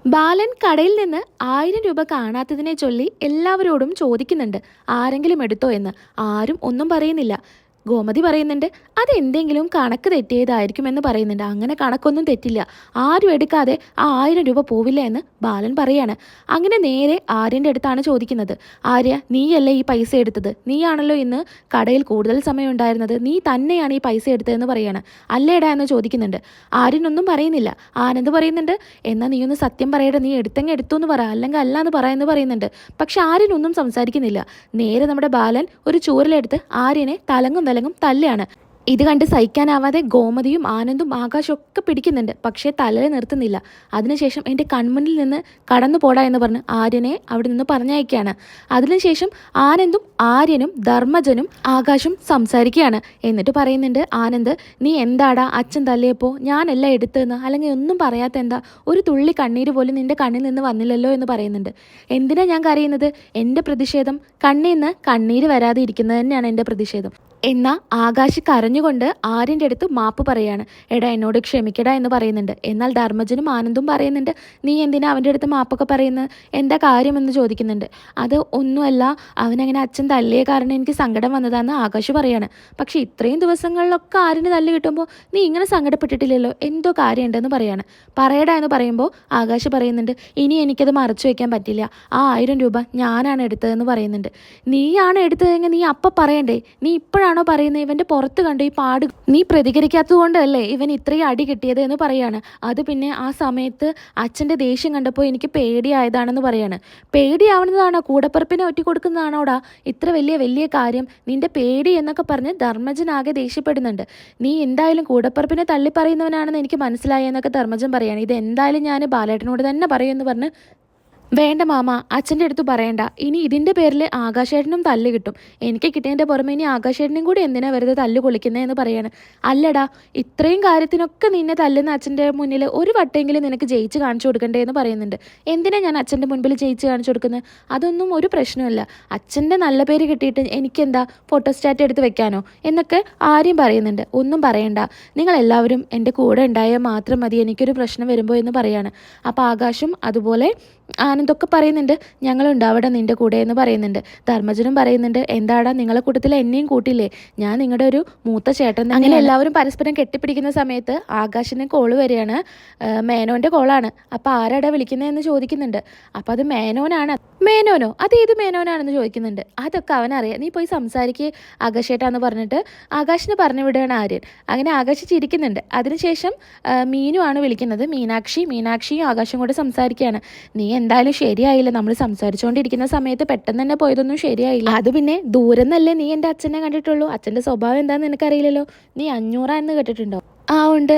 ബാലൻ കടയിൽ നിന്ന് 1000 രൂപ കാണാത്തതിനെ ചൊല്ലി എല്ലാവരോടും ചോദിക്കുന്നുണ്ട്, ആരെങ്കിലും എടുത്തോ എന്ന്. ആരും ഒന്നും പറയുന്നില്ല. ഗോമതി പറയുന്നുണ്ട്, അതെന്തെങ്കിലും കണക്ക് തെറ്റിയതായിരിക്കുമെന്ന് പറയുന്നുണ്ട്. അങ്ങനെ കണക്കൊന്നും തെറ്റില്ല, ആരും എടുക്കാതെ ആ 1000 രൂപ പോവില്ല എന്ന് ബാലൻ പറയാണ്. അങ്ങനെ നേരെ ആര്യൻ്റെ അടുത്താണ് ചോദിക്കുന്നത്. ആര്യ, നീയല്ലേ ഈ പൈസ എടുത്തത്? നീയാണല്ലോ ഇന്ന് കടയിൽ കൂടുതൽ സമയം ഉണ്ടായിരുന്നത്, നീ തന്നെയാണ് ഈ പൈസ എടുത്തതെന്ന് പറയാണ്. അല്ലേടാ എന്ന് ചോദിക്കുന്നുണ്ട്. ആര്യനൊന്നും പറയുന്നില്ല. ആനന്ദ് പറയുന്നുണ്ട്, എന്നാൽ നീ ഒന്ന് സത്യം പറയട്ടെ, നീ എടുത്തെങ്കിൽ എടുത്തു എന്ന് പറ, അല്ലെങ്കിൽ അല്ല എന്ന് പറയാമെന്ന് പറയുന്നുണ്ട്. പക്ഷെ ആര്യനൊന്നും സംസാരിക്കുന്നില്ല. നേരെ നമ്മുടെ ബാലൻ ഒരു ചൂരലെടുത്ത് ആര്യനെ തലങ്ങും വിലങ്ങും തല്ലാണ്. ഇത് കണ്ട് സഹിക്കാനാവാതെ ഗോമതിയും ആനന്ദും ആകാശവും ഒക്കെ പിടിക്കുന്നുണ്ട്. പക്ഷേ തലയിൽ നിർത്തുന്നില്ല. അതിനുശേഷം എൻ്റെ കൺമുന്നിൽ നിന്ന് കടന്നു പോടാ എന്ന് പറഞ്ഞ് ആര്യനെ അവിടെ നിന്ന് പറഞ്ഞയക്കുകയാണ്. അതിനുശേഷം ആനന്ദും ആര്യനും ധർമ്മജനും ആകാശും സംസാരിക്കുകയാണ്. എന്നിട്ട് പറയുന്നുണ്ട്, ആനന്ദ്, നീ എന്താടാ അച്ഛൻ തല്ലിയപ്പോൾ ഞാനെല്ലാം എടുത്തതെന്ന്, അല്ലെങ്കിൽ ഒന്നും പറയാത്ത എന്താ, ഒരു തുള്ളി കണ്ണീര് പോലും നിൻ്റെ കണ്ണിൽ നിന്ന് വന്നില്ലല്ലോ എന്ന് പറയുന്നുണ്ട്. എന്തിനാ ഞാൻ കരയുന്നത്? എൻ്റെ പ്രതിഷേധം കണ്ണിൽ നിന്ന് കണ്ണീര് വരാതെ ഇരിക്കുന്നത് തന്നെയാണ് എൻ്റെ പ്രതിഷേധം. എന്നാൽ ആകാശ് കരഞ്ഞുകൊണ്ട് ആര്യൻ്റെ അടുത്ത് മാപ്പ് പറയാണ്. എടാ, എന്നോട് ക്ഷമിക്കടാ എന്ന് പറയുന്നുണ്ട്. എന്നാൽ ധർമ്മജനും ആനന്ദും പറയുന്നുണ്ട്, നീ എന്തിനാ അവൻ്റെ അടുത്ത് മാപ്പൊക്കെ പറയുന്നത്, എന്താ കാര്യമെന്ന് ചോദിക്കുന്നുണ്ട്. അത് ഒന്നുമല്ല, അവനങ്ങനെ അച്ഛൻ തല്ലിയ കാരണം എനിക്ക് സങ്കടം വന്നതാണെന്ന് ആകാശ് പറയാണ്. പക്ഷേ ഇത്രയും ദിവസങ്ങളിലൊക്കെ ആര്യന് തല്ല് കിട്ടുമ്പോൾ നീ ഇങ്ങനെ സങ്കടപ്പെട്ടിട്ടില്ലല്ലോ, എന്തോ കാര്യമുണ്ടെന്ന് പറയാണ്. പറയടാ എന്ന് പറയുമ്പോൾ ആകാശ് പറയുന്നുണ്ട്, ഇനി എനിക്കത് മറച്ചു വയ്ക്കാൻ പറ്റില്ല, ആ 1000 രൂപ ഞാനാണ് എടുത്തതെന്ന് പറയുന്നുണ്ട്. നീയാണ് എടുത്തതെങ്കിൽ നീ അപ്പം പറയണ്ടേ, നീ ഇപ്പോഴാണ് പറയുന്നത് ഇവന്റെ പുറത്ത് കണ്ട് ഈ പാട് നീ പ്രതികരിക്കാത്തത് കൊണ്ടല്ലേ ഇവൻ ഇത്രയും അടി കിട്ടിയത് എന്ന് പറയാണ്. അത് പിന്നെ ആ സമയത്ത് അച്ഛൻ്റെ ദേഷ്യം കണ്ടപ്പോൾ എനിക്ക് പേടിയായതാണെന്ന് പറയാണ്. പേടിയാവുന്നതാണോ, കൂടപ്പിറപ്പിനെ ഒറ്റി കൊടുക്കുന്നതാണോടാ ഇത്ര വലിയ വലിയ കാര്യം, നിന്റെ പേടി എന്നൊക്കെ പറഞ്ഞ് ധർമ്മജനാകെ ദേഷ്യപ്പെടുന്നുണ്ട്. നീ എന്തായാലും കൂടപ്പിറപ്പിനെ തള്ളി പറയുന്നവനാണെന്ന് എനിക്ക് മനസ്സിലായി എന്നൊക്കെ ധർമ്മജൻ പറയാണ്. ഇത് എന്തായാലും ഞാൻ ബാലേട്ടനോട് തന്നെ പറയുമെന്ന് പറഞ്ഞ്, വേണ്ട മാമ, അച്ഛൻ്റെ അടുത്ത് പറയണ്ട, ഇനി ഇതിൻ്റെ പേരിൽ ആകാശേട്ടനും തല്ല് കിട്ടും. എനിക്ക് കിട്ടിയതിൻ്റെ പുറമെ ഇനി ആകാശേട്ടനും കൂടി എന്തിനാ വെറുതെ തല്ല് കൊള്ളിക്കുന്നതെന്ന് പറയാണ്. അല്ലടാ, ഇത്രയും കാര്യത്തിനൊക്കെ നിന്നെ തല്ലുന്ന അച്ഛൻ്റെ മുന്നിൽ ഒരു വട്ടെങ്കിലും നിനക്ക് ജയിച്ച് കാണിച്ചു കൊടുക്കണ്ടേ എന്ന് പറയുന്നുണ്ട്. എന്തിനാ ഞാൻ അച്ഛൻ്റെ മുൻപിൽ ജയിച്ച് കാണിച്ചു കൊടുക്കുന്നത്? അതൊന്നും ഒരു പ്രശ്നമല്ല, അച്ഛൻ്റെ നല്ല പേര് കിട്ടിയിട്ട് എനിക്കെന്താ ഫോട്ടോസ്റ്റാറ്റ് എടുത്ത് വെക്കാനോ എന്നൊക്കെ ആര്യം പറയുന്നുണ്ട്. ഒന്നും പറയണ്ട, നിങ്ങളെല്ലാവരും എൻ്റെ കൂടെ ഉണ്ടായാൽ മാത്രം മതി എനിക്കൊരു പ്രശ്നം വരുമ്പോൾ എന്ന് പറയാണ്. അപ്പോൾ ആകാശും അതുപോലെ ആനന്ദൊക്കെ പറയുന്നുണ്ട്, ഞങ്ങളുണ്ടാവട്ടെ നിൻ്റെ കൂടെ എന്ന് പറയുന്നുണ്ട്. ധർമ്മജനും പറയുന്നുണ്ട്, എന്താടാ നിങ്ങളെ കൂട്ടത്തിൽ എന്നെയും കൂട്ടില്ലേ, ഞാൻ നിങ്ങളുടെ ഒരു മൂത്ത ചേട്ടൻ. അങ്ങനെ എല്ലാവരും പരസ്പരം കെട്ടിപ്പിടിക്കുന്ന സമയത്ത് ആകാശിന് കോള് വരികയാണ്. മേനോൻ്റെ കോളാണ്. അപ്പോൾ ആരാടാ വിളിക്കുന്നതെന്ന് ചോദിക്കുന്നുണ്ട്. അപ്പോൾ അത് മേനോനാണ്. മേനോനോ, അതേത് മേനോനാണെന്ന് ചോദിക്കുന്നുണ്ട്. അതൊക്കെ അവനറിയാം, നീ പോയി സംസാരിക്കുക ആകാശേട്ടാന്ന് പറഞ്ഞിട്ട് ആകാശിന് പറഞ്ഞു വിടുകയാണ് ആര്യൻ. അങ്ങനെ ആകാശ് ചിരിക്കുന്നുണ്ട്. അതിനുശേഷം മീനുമാണ് വിളിക്കുന്നത്. മീനാക്ഷിയും ആകാശം കൂടെ സംസാരിക്കുകയാണ്. നീ എന്തായാലും ശരിയായില്ല, നമ്മൾ സംസാരിച്ചുകൊണ്ടിരിക്കുന്ന സമയത്ത് പെട്ടെന്ന് തന്നെ പോയതൊന്നും ശരിയായില്ല. അത് പിന്നെ ദൂരെന്നല്ലേ നീ എൻ്റെ അച്ഛനെ കണ്ടിട്ടുള്ളൂ, അച്ഛൻ്റെ സ്വഭാവം എന്താണെന്ന് നിനക്കറിയില്ലല്ലോ. നീ 500 എന്ന് കേട്ടിട്ടുണ്ടോ? ആ ഉണ്ട്.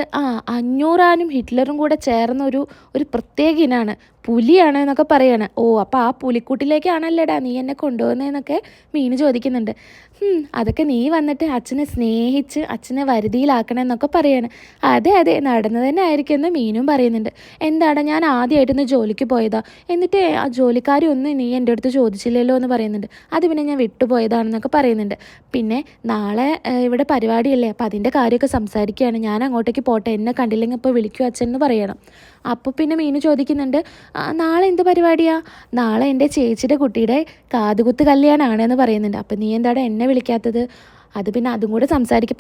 500 ഹിറ്റ്ലറും കൂടെ ചേർന്ന ഒരു പ്രത്യേക ഇനാണ്, പുലിയാണ് എന്നൊക്കെ പറയാണ്. ഓ, അപ്പോൾ ആ പുലിക്കൂട്ടിലേക്കാണല്ലേടാ നീ എന്നെ കൊണ്ടുപോകുന്നതെന്നൊക്കെ മീന് ചോദിക്കുന്നുണ്ട്. അതൊക്കെ നീ വന്നിട്ട് അച്ഛനെ സ്നേഹിച്ച് അച്ഛനെ വരുതിയിലാക്കണമെന്നൊക്കെ പറയാണ്. അതെ അതെ, നടന്നത് തന്നെ ആയിരിക്കും എന്ന് മീനും പറയുന്നുണ്ട്. എന്താണ്, ഞാൻ ആദ്യമായിട്ടൊന്ന് ജോലിക്ക് പോയതാ, എന്നിട്ട് ആ ജോലിക്കാരി ഒന്നും നീ എൻ്റെ അടുത്ത് ചോദിച്ചില്ലല്ലോ എന്ന് പറയുന്നുണ്ട്. അത് പിന്നെ ഞാൻ വിട്ടുപോയതാണെന്നൊക്കെ പറയുന്നുണ്ട്. പിന്നെ നാളെ ഇവിടെ പരിപാടിയല്ലേ, അപ്പോൾ അതിൻ്റെ കാര്യമൊക്കെ സംസാരിക്കുകയാണ്, ഞാൻ അങ്ങോട്ടേക്ക് പോട്ടെ, എന്നെ കണ്ടില്ലെങ്കിൽ ഇപ്പോൾ വിളിക്കൂ അച്ഛൻ എന്ന് പറയണം. അപ്പോൾ പിന്നെ മീനു ചോദിക്കുന്നുണ്ട്, നാളെ എന്ത് പരിപാടിയാ? നാളെ എൻ്റെ ചേച്ചിയുടെ കുട്ടിയുടെ കാതുകുത്ത് കല്യാണമാണെന്ന് പറയുന്നുണ്ട്. അപ്പം നീ എന്താടാ എന്നെ വിളിക്കാത്തത്? അത് പിന്നെ അതും കൂടെ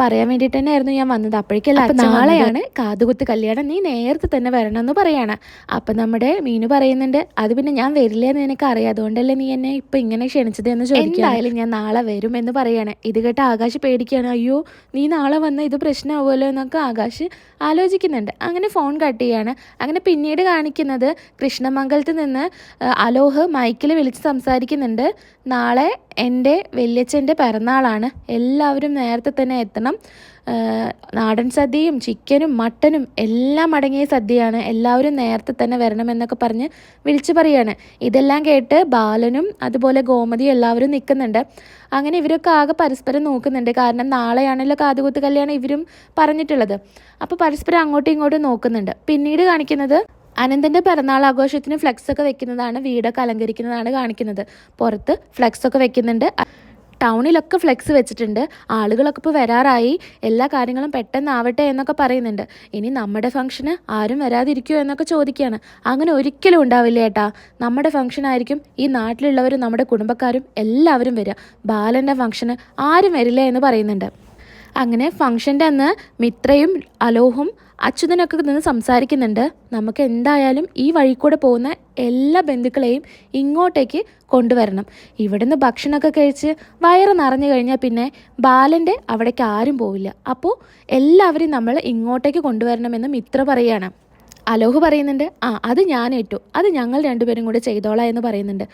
പറയാൻ വേണ്ടിയിട്ട് തന്നെയായിരുന്നു ഞാൻ വന്നത്. അപ്പോഴേക്കല്ല, നാളെയാണ് കാതുകുത്ത് കല്യാണം, നീ നേരത്തെ തന്നെ വരണം എന്ന് പറയാണ്. അപ്പം നമ്മുടെ മീനു പറയുന്നുണ്ട്, അത് പിന്നെ ഞാൻ വരില്ല എന്ന് നിനക്ക് അറിയാം, അതുകൊണ്ടല്ലേ നീ എന്നെ ഇപ്പം ഇങ്ങനെ ക്ഷണിച്ചത് എന്ന് ചോദിക്കും. എന്തായാലും ഞാൻ നാളെ വരും എന്ന് പറയാണ്. ഇത് കേട്ട് ആകാശ് പേടിക്കുകയാണ്. അയ്യോ, നീ നാളെ വന്നാൽ ഇത് പ്രശ്നമാവുമല്ലോ എന്നൊക്കെ ആകാശ് ആലോചിക്കുന്നുണ്ട്. അങ്ങനെ ഫോൺ കട്ട് ചെയ്യാണ്. അങ്ങനെ പിന്നീട് കാണിക്കുന്നത് കൃഷ്ണമംഗലത്ത് നിന്ന് അലോഹ് മൈക്കിൽ വിളിച്ച് സംസാരിക്കുന്നുണ്ട്. നാളെ എൻ്റെ വല്യച്ഛൻ്റെ പിറന്നാളാണ്, എല്ലാവരും നേരത്തെ തന്നെ എത്തണം, നാടൻ സദ്യയും ചിക്കനും മട്ടനും എല്ലാം അടങ്ങിയ സദ്യയാണ്, എല്ലാവരും നേരത്തെ തന്നെ വരണമെന്നൊക്കെ പറഞ്ഞ് വിളിച്ചു പറയാണ്. ഇതെല്ലാം കേട്ട് ബാലനും അതുപോലെ ഗോമതിയും എല്ലാവരും നിൽക്കുന്നുണ്ട്. അങ്ങനെ ഇവരൊക്കെ ആകെ പരസ്പരം നോക്കുന്നുണ്ട്. കാരണം നാളെയാണല്ലോ കാതുകുത്ത് കല്യാണം ഇവരും പറഞ്ഞിട്ടുള്ളത്. അപ്പോൾ പരസ്പരം അങ്ങോട്ടും ഇങ്ങോട്ടും നോക്കുന്നുണ്ട്. പിന്നീട് കാണിക്കുന്നത് അനന്തൻ്റെ പിറന്നാൾ ആഘോഷത്തിന് ഫ്ലെക്സ് ഒക്കെ വെക്കുന്നതാണ്, വീടൊക്കെ അലങ്കരിക്കുന്നതാണ് കാണിക്കുന്നത്. പുറത്ത് ഫ്ലെക്സ് ഒക്കെ വെക്കുന്നുണ്ട്. ടൗണിലൊക്കെ ഫ്ലെക്സ് വെച്ചിട്ടുണ്ട്. ആളുകളൊക്കെ ഇപ്പോൾ വരാറായി, എല്ലാ കാര്യങ്ങളും പെട്ടെന്നാവട്ടെ എന്നൊക്കെ പറയുന്നുണ്ട്. ഇനി നമ്മുടെ ഫംഗ്ഷന് ആരും വരാതിരിക്കുമോ എന്നൊക്കെ ചോദിക്കുകയാണ്. അങ്ങനെ ഒരിക്കലും ഉണ്ടാവില്ല ഏട്ടാ, നമ്മുടെ ഫംഗ്ഷൻ ആയിരിക്കും ഈ നാട്ടിലുള്ളവരും നമ്മുടെ കുടുംബക്കാരും എല്ലാവരും വരിക. ബാലൻ്റെ ഫംഗ്ഷന് ആരും വരില്ല എന്ന് പറയുന്നുണ്ട്. അങ്ങനെ ഫംഗ്ഷൻ്റെ അന്ന് മിത്രയും അലോഹും അച്യുതനൊക്കെ നിന്ന് സംസാരിക്കുന്നുണ്ട്. നമുക്ക് എന്തായാലും ഈ വഴി കൂടെ പോകുന്ന എല്ലാ ബന്ധുക്കളെയും ഇങ്ങോട്ടേക്ക് കൊണ്ടുവരണം. ഇവിടുന്ന് ഭക്ഷണമൊക്കെ കഴിച്ച് വയറ് നിറഞ്ഞു കഴിഞ്ഞാൽ പിന്നെ ബാലൻ്റെ അവിടേക്ക് ആരും പോവില്ല. അപ്പോൾ എല്ലാവരെയും നമ്മൾ ഇങ്ങോട്ടേക്ക് കൊണ്ടുവരണമെന്ന് മിത്ര പറയുകയാണ്. അലോഹ് പറയുന്നുണ്ട്, അത് ഞാൻ ഏറ്റു, അത് ഞങ്ങൾ രണ്ടുപേരും കൂടെ ചെയ്തോളാം എന്ന് പറയുന്നുണ്ട്.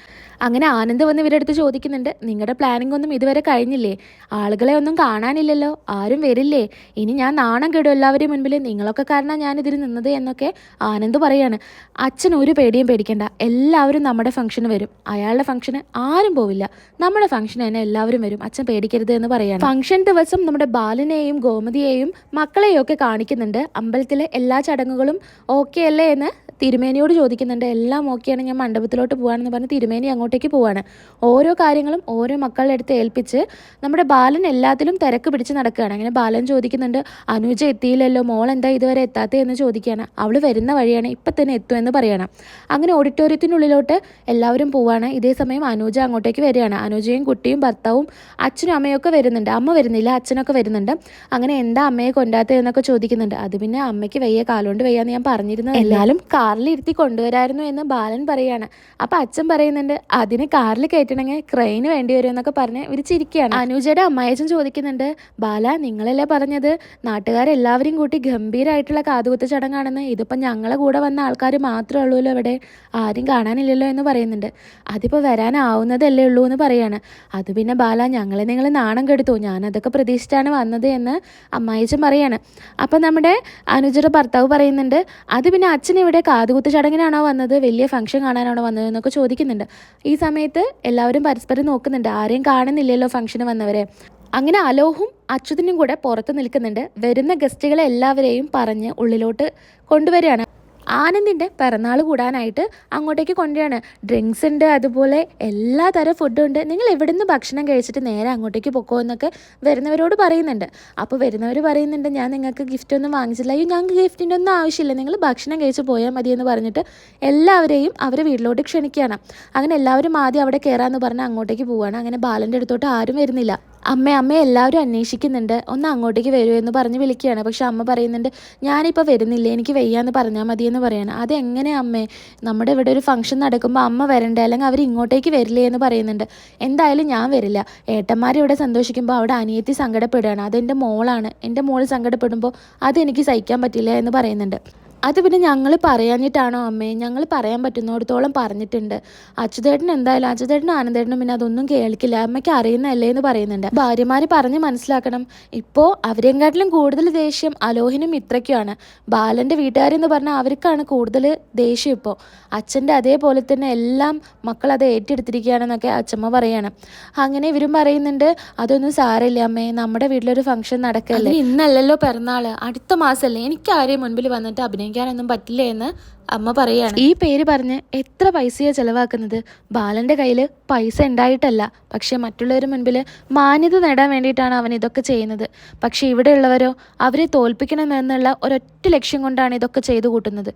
അങ്ങനെ ആനന്ദ് വന്ന് ഇവരുടെ അടുത്ത് ചോദിക്കുന്നുണ്ട്, നിങ്ങളുടെ പ്ലാനിംഗ് ഒന്നും ഇതുവരെ കഴിഞ്ഞില്ലേ? ആളുകളെ ഒന്നും കാണാനില്ലല്ലോ, ആരും വരില്ലേ? ഇനി ഞാൻ നാണം കെടും എല്ലാവരെയും മുൻപിൽ, നിങ്ങളൊക്കെ കാരണം ഞാനിതിൽ നിന്നത് എന്നൊക്കെ ആനന്ദ് പറയാണ്. അച്ഛൻ ഒരു പേടിയും പേടിക്കണ്ട, എല്ലാവരും നമ്മുടെ ഫംഗ്ഷന് വരും. അയാളുടെ ഫംഗ്ഷന് ആരും പോവില്ല, നമ്മുടെ ഫംഗ്ഷന് തന്നെ എല്ലാവരും വരും, അച്ഛൻ പേടിക്കരുത് എന്ന് പറയാണ്. ഫംഗ്ഷൻ ദിവസം നമ്മുടെ ബാലനെയും ഗോമതിയെയും മക്കളെയും ഒക്കെ കാണിക്കുന്നുണ്ട്. അമ്പലത്തിലെ എല്ലാ ചടങ്ങുകളും ഓക്കെ അല്ലേ എന്ന് തിരുമേനിയോട് ചോദിക്കുന്നുണ്ട്. എല്ലാം ഓക്കെയാണ്, ഞാൻ മണ്ഡപത്തിലോട്ട് പോകാനെന്ന് പറഞ്ഞ് തിരുമേനി അങ്ങോട്ടേക്ക് പോവാണ്. ഓരോ കാര്യങ്ങളും ഓരോ മക്കളുടെ അടുത്ത് ഏൽപ്പിച്ച് നമ്മുടെ ബാലൻ എല്ലാത്തിലും തിരക്ക് പിടിച്ച് നടക്കുകയാണ്. അങ്ങനെ ബാലൻ ചോദിക്കുന്നുണ്ട്, അനുജ എത്തിയില്ലല്ലോ, മോൾ എന്താ ഇതുവരെ എത്താത്തത് എന്ന് ചോദിക്കുകയാണ്. അവൾ വരുന്ന വഴിയാണ്, ഇപ്പം തന്നെ എത്തുമെന്ന് പറയണം. അങ്ങനെ ഓഡിറ്റോറിയത്തിനുള്ളിലോട്ട് എല്ലാവരും പോവാണ്. ഇതേ സമയം അനുജ അങ്ങോട്ടേക്ക് വരികയാണ്. അനുജയും കുട്ടിയും ഭർത്താവും അച്ഛനും അമ്മയൊക്കെ വരുന്നുണ്ട്. അമ്മ വരുന്നില്ല, അച്ഛനൊക്കെ വരുന്നുണ്ട്. അങ്ങനെ എന്താ അമ്മയെ കൊണ്ടാത്തത് എന്നൊക്കെ ചോദിക്കുന്നുണ്ട്. അത് പിന്നെ അമ്മയ്ക്ക് വയ്യ, കാലുകൊണ്ട് വയ്യാന്ന് ഞാൻ പറഞ്ഞിരുന്നത്, എല്ലാവരും കാറിലിരുത്തി കൊണ്ടുവരായിരുന്നു എന്ന് ബാലൻ പറയാണ്. അപ്പം അച്ഛൻ പറയുന്നുണ്ട്, അതിന് കാറിൽ കയറ്റണമെങ്കിൽ ക്രെയിന് വേണ്ടി വരും എന്നൊക്കെ പറഞ്ഞ് ഇവർ ചിരിക്കുകയാണ്. അനുജയുടെ അമ്മായച്ചൻ ചോദിക്കുന്നുണ്ട്, ബാല നിങ്ങളല്ലേ പറഞ്ഞത് നാട്ടുകാരെല്ലാവരും കൂട്ടി ഗംഭീരമായിട്ടുള്ള കാതുകുത്ത് ചടങ്ങാണെന്ന്, ഇതിപ്പോൾ ഞങ്ങളെ കൂടെ വന്ന ആൾക്കാർ മാത്രമേ ഉള്ളൂല്ലോ, ഇവിടെ ആരും കാണാനില്ലല്ലോ എന്ന് പറയുന്നുണ്ട്. അതിപ്പോൾ വരാനാവുന്നതല്ലേ ഉള്ളൂ എന്ന് പറയാണ്. അത് പിന്നെ ബാല ഞങ്ങളെ നിങ്ങൾ നാണം കെടുത്തു, ഞാനതൊക്കെ പ്രതീക്ഷിച്ചാണ് വന്നത് എന്ന് അമ്മായച്ചൻ പറയാണ്. അപ്പം നമ്മുടെ അനുജയുടെ ഭർത്താവ് പറയുന്നുണ്ട്, അത് പിന്നെ അച്ഛൻ ഇവിടെ കാതുകുത്ത് ചടങ്ങിനാണോ വന്നത്, വലിയ ഫംഗ്ഷൻ കാണാനാണോ വന്നത് എന്നൊക്കെ ചോദിക്കുന്നുണ്ട്. ഈ സമയത്ത് എല്ലാവരും പരസ്പരം നോക്കുന്നുണ്ട്, ആരെയും കാണുന്നില്ലല്ലോ ഫംഗ്ഷന് വന്നവരെ. അങ്ങനെ അലോഹും അച്യുതനും കൂടെ പുറത്ത് നിൽക്കുന്നുണ്ട്. വരുന്ന ഗസ്റ്റുകളെ എല്ലാവരെയും പറഞ്ഞ് ഉള്ളിലോട്ട് കൊണ്ടുവരികയാണ്. ആനന്ദിൻ്റെ പിറന്നാൾ കൂടാനായിട്ട് അങ്ങോട്ടേക്ക് കൊണ്ടുവരികയാണ്. ഡ്രിങ്ക്സ് ഉണ്ട്, അതുപോലെ എല്ലാ തരം ഫുഡും ഉണ്ട്, നിങ്ങൾ എവിടെ നിന്ന് ഭക്ഷണം കഴിച്ചിട്ട് നേരെ അങ്ങോട്ടേക്ക് പൊക്കോ എന്നൊക്കെ വരുന്നവരോട് പറയുന്നുണ്ട്. അപ്പോൾ വരുന്നവർ പറയുന്നുണ്ട്, ഞാൻ നിങ്ങൾക്ക് ഗിഫ്റ്റ് ഒന്നും വാങ്ങിച്ചില്ല, അയ്യോ ഞങ്ങൾക്ക് ഗിഫ്റ്റിൻ്റെ ഒന്നും ആവശ്യമില്ല, നിങ്ങൾ ഭക്ഷണം കഴിച്ച് പോയാൽ മതി എന്ന് പറഞ്ഞിട്ട് എല്ലാവരെയും അവരെ വീട്ടിലോട്ട് ക്ഷണിക്കുകയാണ്. അങ്ങനെ എല്ലാവരും ആദ്യം അവിടെ കയറാമെന്ന് പറഞ്ഞ് അങ്ങോട്ടേക്ക് പോവുകയാണ്. അങ്ങനെ ബാലൻ്റെ അടുത്തോട്ട് ആരും വരുന്നില്ല. അമ്മ എല്ലാവരും അന്വേഷിക്കുന്നുണ്ട്, ഒന്ന് അങ്ങോട്ടേക്ക് വരുമോ എന്ന് പറഞ്ഞ് വിളിക്കുകയാണ്. പക്ഷെ അമ്മ പറയുന്നുണ്ട്, ഞാനിപ്പോൾ വരുന്നില്ല, എനിക്ക് വയ്യാന്ന് പറഞ്ഞാൽ മതി എന്ന് പറയാണ്. അതെങ്ങനെ അമ്മേ, നമ്മുടെ ഇവിടെ ഒരു ഫംഗ്ഷൻ നടക്കുമ്പോൾ അമ്മ വരണ്ടേ, അല്ലെങ്കിൽ അവർ ഇങ്ങോട്ടേക്ക് വരില്ലേ എന്ന് പറയുന്നുണ്ട്. എന്തായാലും ഞാൻ വരില്ല, ഏട്ടന്മാർ ഇവിടെ സന്തോഷിക്കുമ്പോൾ അവിടെ അനിയത്തി സങ്കടപ്പെടുകയാണ്, അതെൻ്റെ മോളാണ്, എൻ്റെ മോൾ സങ്കടപ്പെടുമ്പോൾ അതെനിക്ക് സഹിക്കാൻ പറ്റില്ല എന്ന് പറയുന്നുണ്ട്. അത് പിന്നെ ഞങ്ങൾ പറയാഞ്ഞിട്ടാണോ അമ്മേ, ഞങ്ങൾ പറയാൻ പറ്റുന്നിടത്തോളം പറഞ്ഞിട്ടുണ്ട്. അച്യുതേട്ടനും ആനന്ദേട്ടനും പിന്നെ അതൊന്നും കേൾക്കില്ല, അമ്മയ്ക്ക് അറിയുന്നതല്ലേ എന്ന് പറയുന്നുണ്ട്. ഭാര്യമാർ പറഞ്ഞ് മനസ്സിലാക്കണം. ഇപ്പോൾ അവരെക്കാട്ടിലും കൂടുതൽ ദേഷ്യം അലോഹിനും മിത്രയ്ക്കുമാണ്. ബാലൻ്റെ വീട്ടുകാരെന്ന് പറഞ്ഞാൽ അവർക്കാണ് കൂടുതൽ ദേഷ്യം. ഇപ്പോൾ അച്ഛൻ്റെ അതേപോലെ തന്നെ എല്ലാം മക്കൾ അത് ഏറ്റെടുത്തിരിക്കുകയാണെന്നൊക്കെ അച്ഛമ്മ പറയാണ്. അങ്ങനെ ഇവരും പറയുന്നുണ്ട്, അതൊന്നും സാരമില്ല അമ്മേ, നമ്മുടെ വീട്ടിലൊരു ഫംഗ്ഷൻ നടക്കല്ലേ, ഇന്നല്ലല്ലോ പിറന്നാൾ, അടുത്ത മാസമല്ലേ, എനിക്ക് ആരെയും മുൻപിൽ വന്നിട്ട് അഭിനയിക്കാനൊന്നും പറ്റില്ല എന്ന് അമ്മ പറയാണ്. ഈ പേര് പറഞ്ഞ് എത്ര പൈസയാണ് ചിലവാക്കുന്നത്? ബാലൻ്റെ കയ്യിൽ പൈസ ഉണ്ടായിട്ടല്ല, പക്ഷെ മറ്റുള്ളവരുടെ മുൻപിൽ മാന്യത നേടാൻ വേണ്ടിയിട്ടാണ് അവൻ ഇതൊക്കെ ചെയ്യുന്നത്. പക്ഷെ ഇവിടെയുള്ളവരോ അവരെ തോൽപ്പിക്കണമെന്നുള്ള ഒരൊറ്റ ലക്ഷ്യം കൊണ്ടാണ് ഇതൊക്കെ ചെയ്തു കൂട്ടുന്നത്.